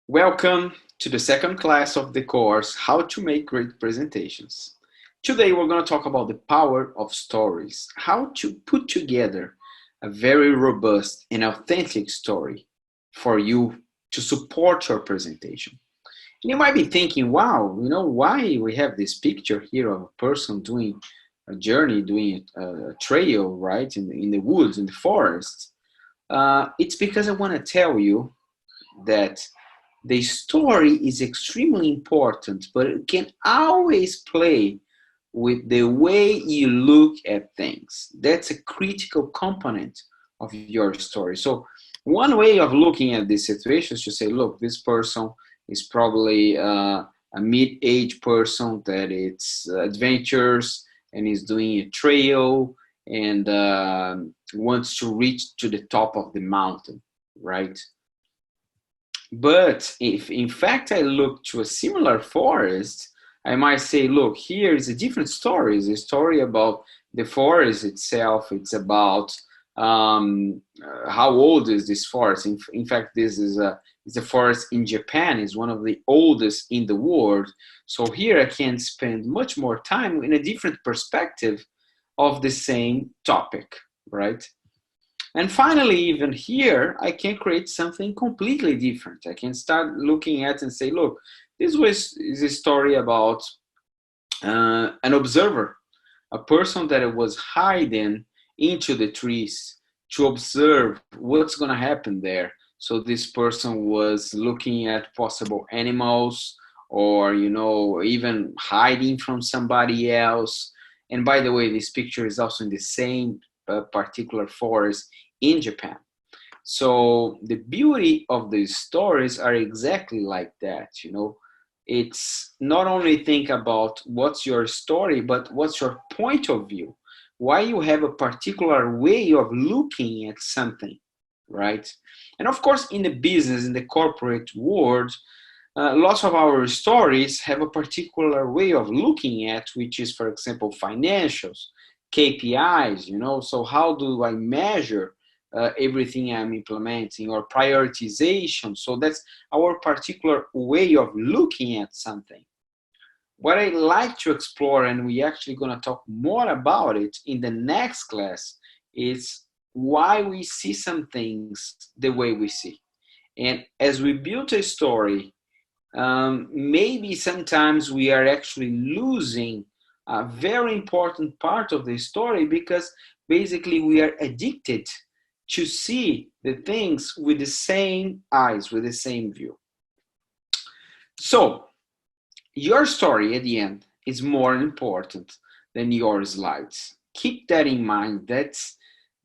Welcome to the second class of the course, How to Make Great Presentations. Today we're going to talk about the power of stories, how to put together a very robust and authentic story for you to support your presentation. And you might be thinking, wow, why we have this picture here of a person doing a journey, doing a trail, right, in the woods, in the forest. It's because I want to tell you that the story is extremely important, but it can always play with the way you look at things. That's a critical component of your story. So, one way of looking at this situation is to say, look, this person is probably a mid-age person that it's adventures and is doing a trail and wants to reach to the top of the mountain, right? But if in fact I look to a similar forest, I might say, look, here is a different story. It's a story about the forest itself. It's about how old is this forest. In fact, this is a forest in Japan. It's one of the oldest in the world. So here I can spend much more time in a different perspective of the same topic, right? And finally, even here, I can create something completely different. I can start looking at and say, look, is a story about an observer, a person that was hiding into the trees to observe what's going to happen there. So this person was looking at possible animals or, even hiding from somebody else. And by the way, this picture is also in the same particular forest in Japan. So the beauty of these stories are exactly like that. It's not only think about what's your story, but what's your point of view, why you have a particular way of looking at something, right? And of course, in the business, in the corporate world, lots of our stories have a particular way of looking at, which is, for example, financials, KPIs. So how do I measure everything I'm implementing, or prioritization? So that's our particular way of looking at something. What I like to explore, and we're actually going to talk more about it in the next class, is why we see some things the way we see. And as we build a story, maybe sometimes we are actually losing a very important part of the story because basically we are addicted to see the things with the same eyes, with the same view. So, your story at the end is more important than your slides. Keep that in mind.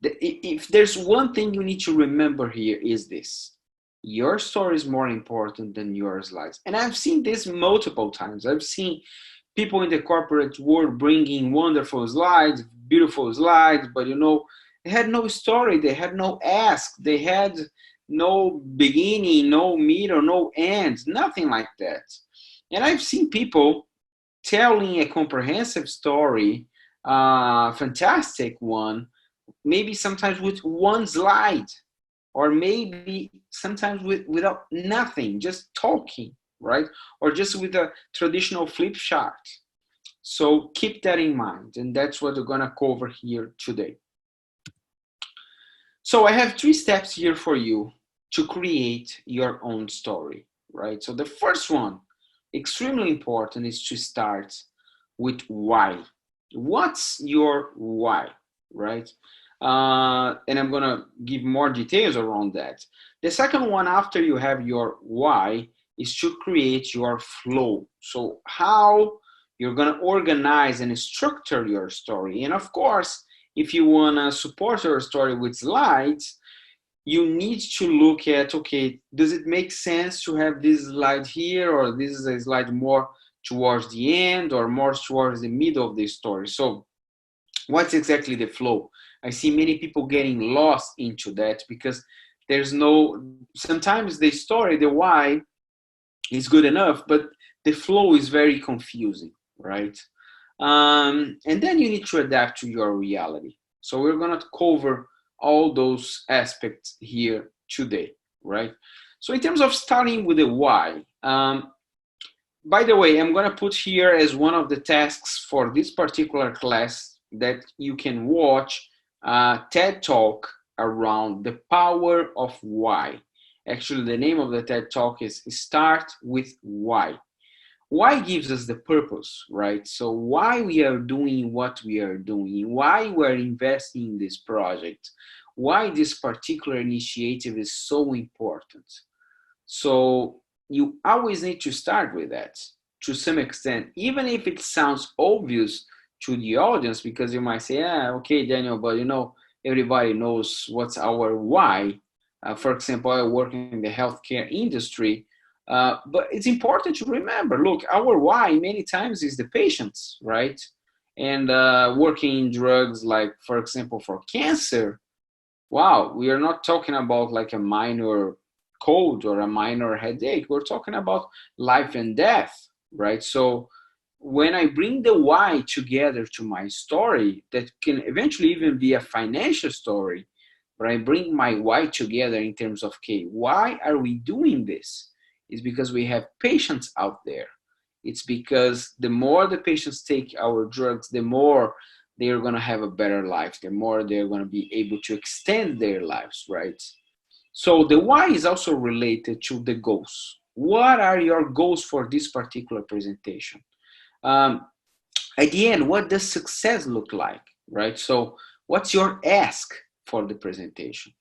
If there's one thing you need to remember here is this: your story is more important than your slides. And I've seen this multiple times. I've seen people in the corporate world bringing wonderful slides, beautiful slides, but they had no story, they had no ask, they had no beginning, no middle, no end, nothing like that. And I've seen people telling a comprehensive story, fantastic one, maybe sometimes with one slide, or maybe sometimes without nothing, just talking, right? Or just with a traditional flip chart. So keep that in mind, and that's what we're gonna cover here today. So I have 3 steps here for you to create your own story, right? So the first one, extremely important, is to start with why. What's your why, right? And I'm gonna give more details around that. The second one, after you have your why, is to create your flow. So how you're gonna organize and structure your story. And of course, if you wanna support your story with slides, you need to look at, okay, does it make sense to have this slide here, or this is a slide more towards the end or more towards the middle of the story? So what's exactly the flow? I see many people getting lost into that because sometimes the story, the why is good enough, but the flow is very confusing, right? And then you need to adapt to your reality. So we're going to cover all those aspects here today, right? So in terms of starting with the why, by the way, I'm going to put here as one of the tasks for this particular class that you can watch a TED Talk around the power of why. Actually, the name of the TED Talk is Start with Why. Why gives us the purpose, right? So why we are doing what we are doing, why we're investing in this project, why this particular initiative is so important. So you always need to start with that to some extent, even if it sounds obvious to the audience, because you might say, yeah, okay, Daniel, but everybody knows what's our why. For example, I work in the healthcare industry, but it's important to remember, look, our why many times is the patients, right? And working in drugs, like, for example, for cancer, wow, we are not talking about like a minor cold or a minor headache. We're talking about life and death, right? So when I bring the why together to my story, that can eventually even be a financial story, but I bring my why together in terms of, okay, why are we doing this? It's because we have patients out there. It's because the more the patients take our drugs, the more they're going to have a better life, the more they're going to be able to extend their lives, right? So the why is also related to the goals. What are your goals for this particular presentation? Um, at the end, what does success look like, right? So what's your ask for the presentation?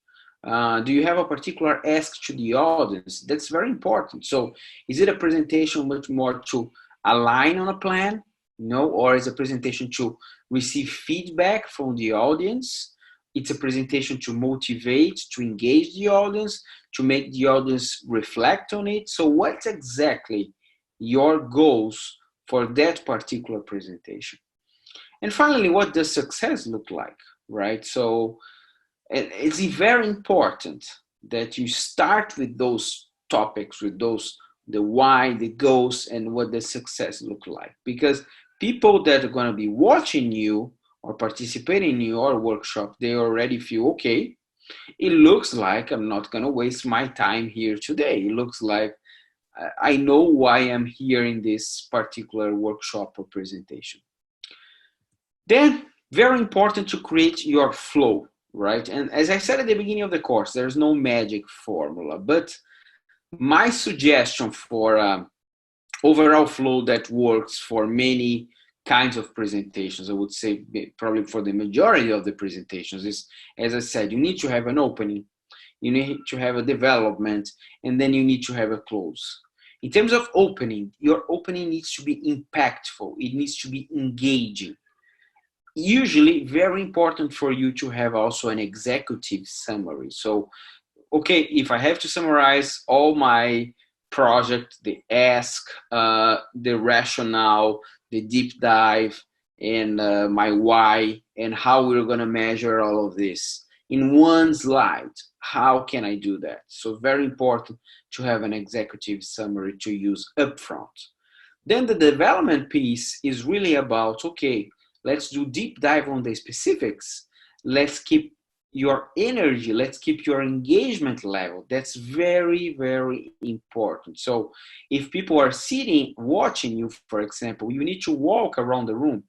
Do you have a particular ask to the audience? That's very important. So is it a presentation much more to align on a plan, or is a presentation to receive feedback from the audience? It's a presentation to motivate, to engage the audience, to make the audience reflect on it. So what's exactly your goals for that particular presentation? And finally, what does success look like, right? So it's very important that you start with those topics, with those, the why, the goals, and what the success look like. Because people that are going to be watching you or participating in your workshop, they already feel, okay, it looks like I'm not going to waste my time here today. It looks like I know why I'm here in this particular workshop or presentation. Then, very important to create your flow, right? And as I said at the beginning of the course, there's no magic formula, but my suggestion for overall flow that works for many kinds of presentations, I would say probably for the majority of the presentations, is, as I said, you need to have an opening, you need to have a development, and then you need to have a close. In terms of opening, your opening needs to be impactful, it needs to be engaging. Usually very important for you to have also an executive summary. So, okay, if I have to summarize all my project, the ask, the rationale, the deep dive, and my why, and how we're going to measure all of this in one slide, how can I do that? So very important to have an executive summary to use upfront. Then the development piece is really about, okay, let's do deep dive on the specifics. Let's keep your energy, let's keep your engagement level. That's very, very important. So if people are sitting, watching you, for example, you need to walk around the room.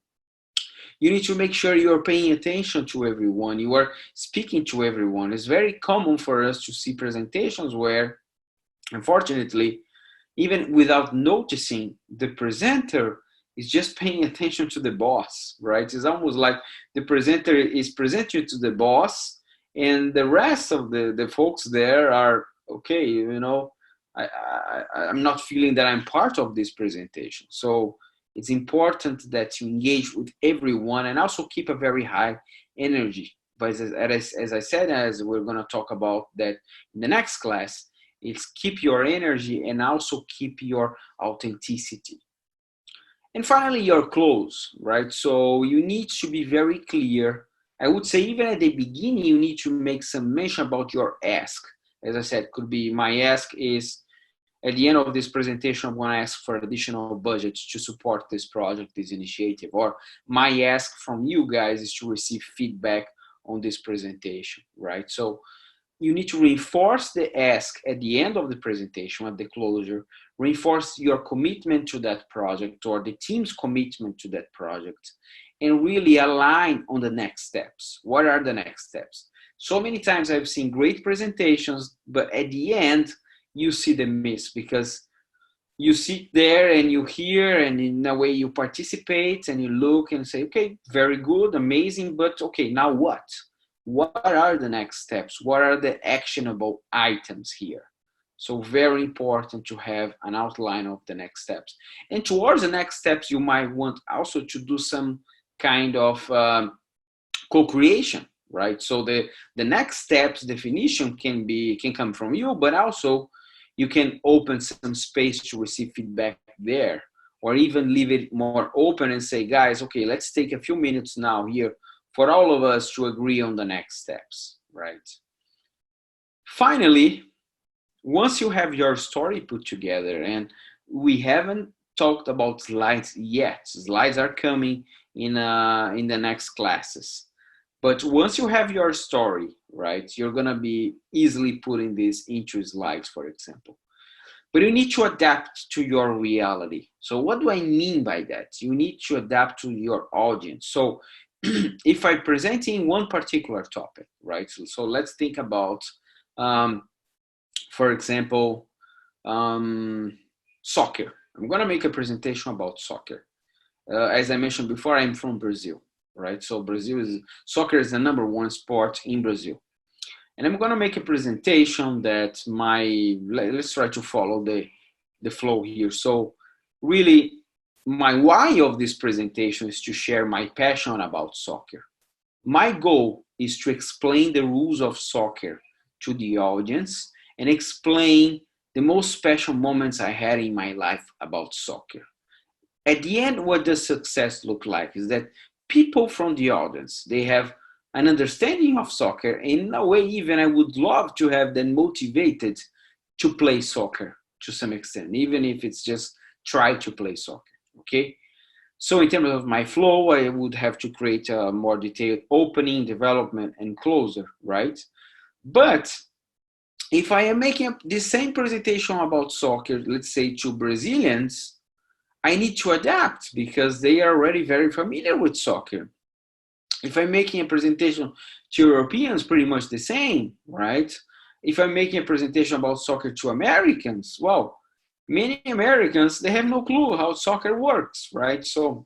You need to make sure you're paying attention to everyone. You are speaking to everyone. It's very common for us to see presentations where, unfortunately, even without noticing, the presenter is just paying attention to the boss, right? It's almost like the presenter is presenting to the boss, and the rest of the folks there are, okay, I'm not feeling that I'm part of this presentation. So it's important that you engage with everyone and also keep a very high energy. But as I said, as we're going to talk about that in the next class, it's keep your energy and also keep your authenticity. And finally, your close, right? So you need to be very clear. I would say even at the beginning, you need to make some mention about your ask. As I said, could be my ask is, at the end of this presentation, I'm going to ask for additional budgets to support this project, this initiative. Or my ask from you guys is to receive feedback on this presentation, right? So you need to reinforce the ask at the end of the presentation, at the closure, reinforce your commitment to that project or the team's commitment to that project, and really align on the next steps. What are the next steps? So many times I've seen great presentations, but at the end, you see the miss because you sit there and you hear, and in a way you participate and you look and say, okay, very good, amazing, but okay, now what? What are the next steps? What are the actionable items here? So very important to have an outline of the next steps. And towards the next steps, you might want also to do some kind of co-creation, right? So the next steps definition can come from you, but also you can open some space to receive feedback there, or even leave it more open and say, guys, okay, let's take a few minutes now here for all of us to agree on the next steps, right? Finally, once you have your story put together, and we haven't talked about slides yet, slides are coming in the next classes. But once you have your story, right, you're gonna be easily putting this into slides, for example. But you need to adapt to your reality. So what do I mean by that? You need to adapt to your audience. So if I'm presenting one particular topic, right? So let's think about, for example, soccer. I'm gonna make a presentation about soccer. As I mentioned before, I'm from Brazil, right? So soccer is the number one sport in Brazil. And I'm gonna make a presentation that let's try to follow the flow here. So really, my why of this presentation is to share my passion about soccer. My goal is to explain the rules of soccer to the audience and explain the most special moments I had in my life about soccer. At the end, what does success look like is that people from the audience, they have an understanding of soccer. In a way, even I would love to have them motivated to play soccer to some extent, even if it's just try to play soccer, okay? So in terms of my flow, I would have to create a more detailed opening, development, and closer, right? But if I am making the same presentation about soccer, let's say to Brazilians, I need to adapt because they are already very familiar with soccer. If I'm making a presentation to Europeans, pretty much the same, right? If I'm making a presentation about soccer to Americans, well, many Americans, they have no clue how soccer works, right? So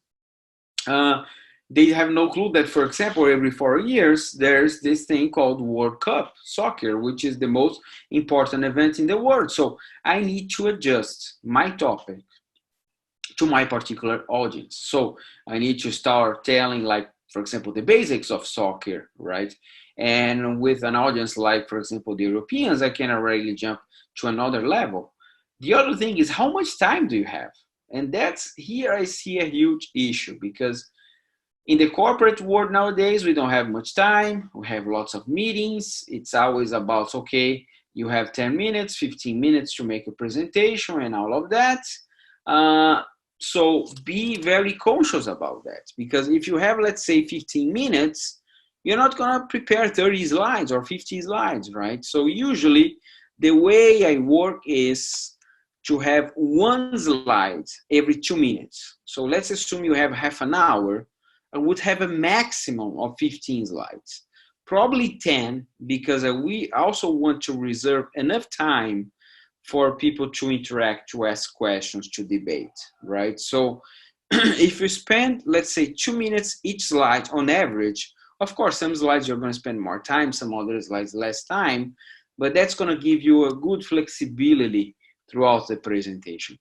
they have no clue that, for example, every 4 years, there's this thing called World Cup soccer, which is the most important event in the world. So I need to adjust my topic to my particular audience. So I need to start telling, like, for example, the basics of soccer, right? And with an audience like, for example, the Europeans, I can already jump to another level. The other thing is, how much time do you have? And that's here I see a huge issue, because in the corporate world nowadays, we don't have much time. We have lots of meetings. It's always about, okay, you have 10 minutes, 15 minutes to make a presentation and all of that. So be very conscious about that, because if you have, let's say, 15 minutes, you're not going to prepare 30 slides or 50 slides, right? So usually the way I work is to have one slide every 2 minutes. So let's assume you have half an hour. I would have a maximum of 15 slides, probably 10, because we also want to reserve enough time for people to interact, to ask questions, to debate, right? So if you spend, let's say, 2 minutes each slide on average, of course, some slides you're going to spend more time, some other slides less time, but that's going to give you a good flexibility throughout the presentation.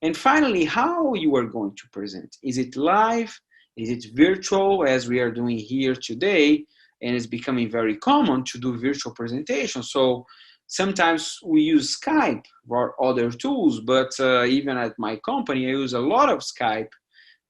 And finally, how you are going to present. Is it live? Is it virtual, as we are doing here today? And it's becoming very common to do virtual presentations. So sometimes we use Skype or other tools, but even at my company, I use a lot of Skype.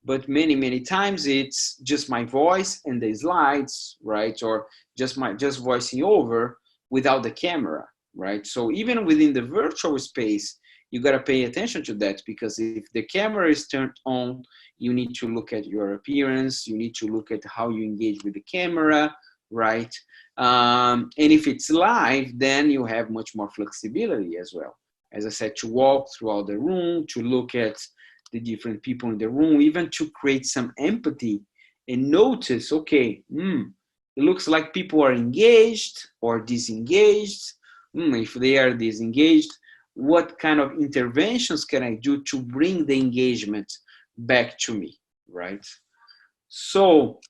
But many times it's just my voice and the slides, right? Or just voicing over without the camera, right? So even within the virtual space, you got to pay attention to that, because if the camera is turned on, you need to look at your appearance. You need to look at how you engage with the camera, right? And if it's live, then you have much more flexibility as well. As I said, to walk throughout the room, to look at the different people in the room, even to create some empathy and notice, okay, it looks like people are engaged or disengaged. If they are disengaged, what kind of interventions can I do to bring the engagement back to me, right? So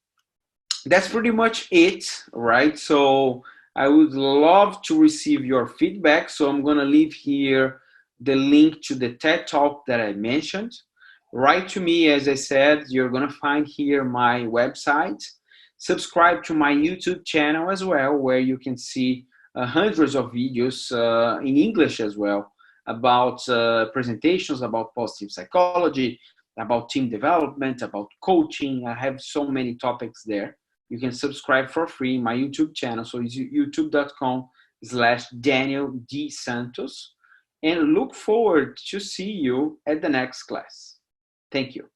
that's pretty much it, right? So I would love to receive your feedback. So I'm going to leave here the link to the TED Talk that I mentioned. Write to me, as I said, you're going to find here my website. Subscribe to my YouTube channel as well, where you can see hundreds of videos in English as well about presentations about positive psychology, about team development, about coaching. I have so many topics there. You can subscribe for free in my YouTube channel. So it's youtube.com/Daniel D. Santos. And look forward to see you at the next class. Thank you.